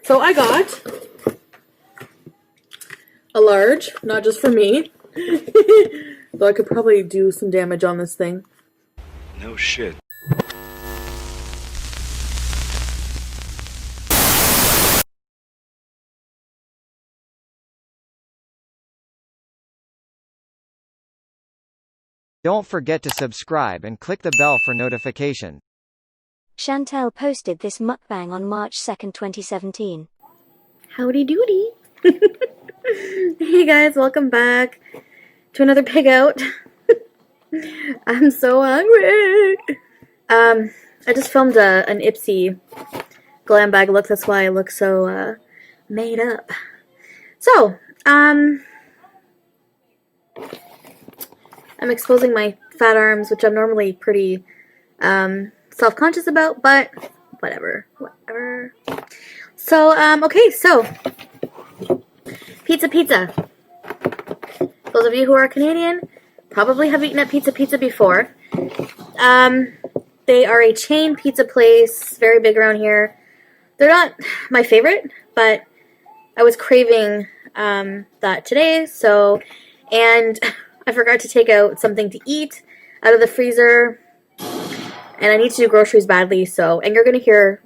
So I got a large, not just for me. Though I could probably do some damage on this thing. No shit. Don't forget to subscribe and click the bell for notification. Chantel posted this mukbang on March 2nd, 2017. Howdy doody. Hey guys, welcome back to another pig out. I'm so hungry. I just filmed an Ipsy glam bag look. That's why I look so made up. So, I'm exposing my fat arms, which I'm normally pretty self-conscious about, but whatever. So, okay, so pizza. Those of you who are Canadian probably have eaten at Pizza before. They are a chain pizza place, very big around here. They're not my favorite, but I was craving that today, so, and I forgot to take out something to eat out of the freezer, and I need to do groceries badly, so, and you're going to hear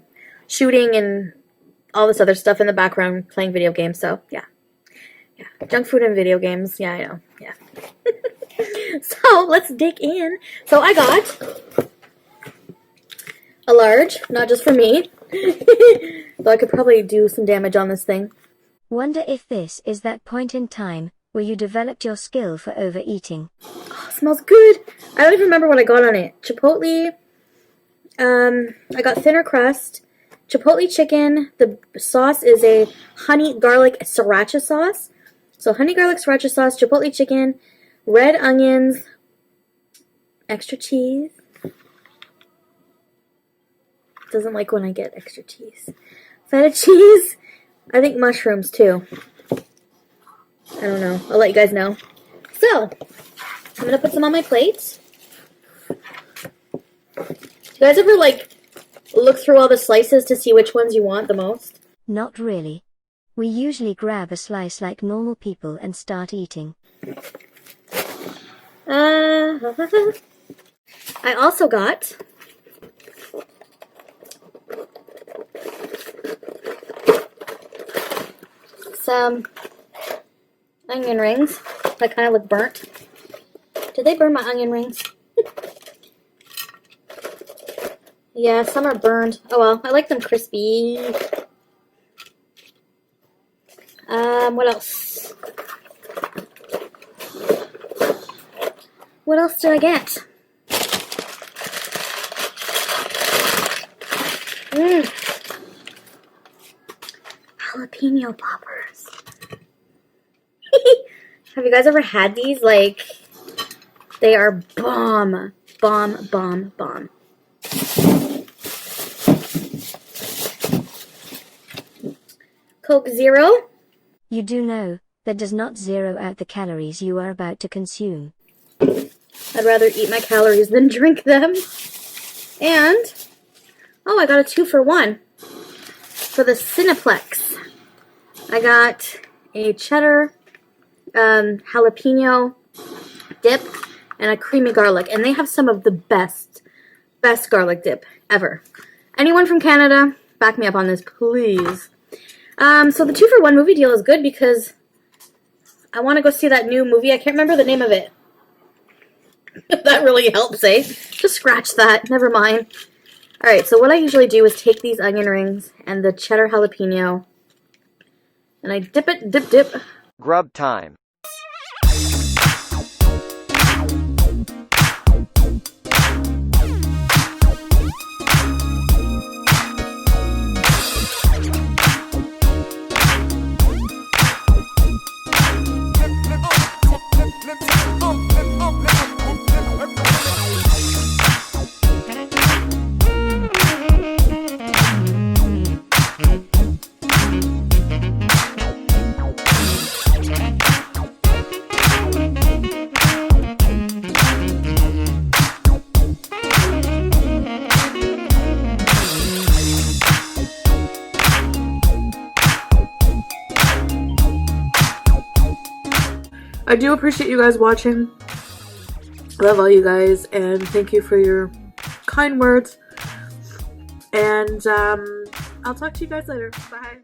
shooting and all this other stuff in the background, playing video games, so, yeah. Junk food and video games, yeah, I know, yeah. So, let's dig in. So, I got a large, not just for me, though I could probably do some damage on this thing. Wonder if this is that point in time where you developed your skill for overeating. Oh, smells good. I don't even remember what I got on it. Chipotle. I got thinner crust. Chipotle chicken. The sauce is a honey garlic sriracha sauce. So honey garlic sriracha sauce, chipotle chicken, red onions, extra cheese. Doesn't like when I get extra cheese. Feta cheese. I think mushrooms too. I don't know. I'll let you guys know. So, I'm going to put some on my plate. Do you guys ever, like, look through all the slices to see which ones you want the most? Not really. We usually grab a slice like normal people and start eating. I also got some onion rings that kind of look burnt. Did they burn my onion rings? Yeah, some are burned. Oh well, I like them crispy. What else? What else did I get? Jalapeno poppers. Have you guys ever had these? Like, they are bomb. Coke Zero. You do know, that does not zero out the calories you are about to consume. I'd rather eat my calories than drink them. And, oh, I got a 2-for-1 for the Cineplex. I got a cheddar jalapeno dip and a creamy garlic. And they have some of the best garlic dip ever. Anyone from Canada, back me up on this, please. So the 2-for-1 movie deal is good because I want to go see that new movie. I can't remember the name of it. That really helps, eh? Just scratch that. Never mind. Alright, so what I usually do is take these onion rings and the cheddar jalapeno and I dip it, dip. Grub time. I do appreciate you guys watching. I love all you guys, and thank you for your kind words. And I'll talk to you guys later. Bye.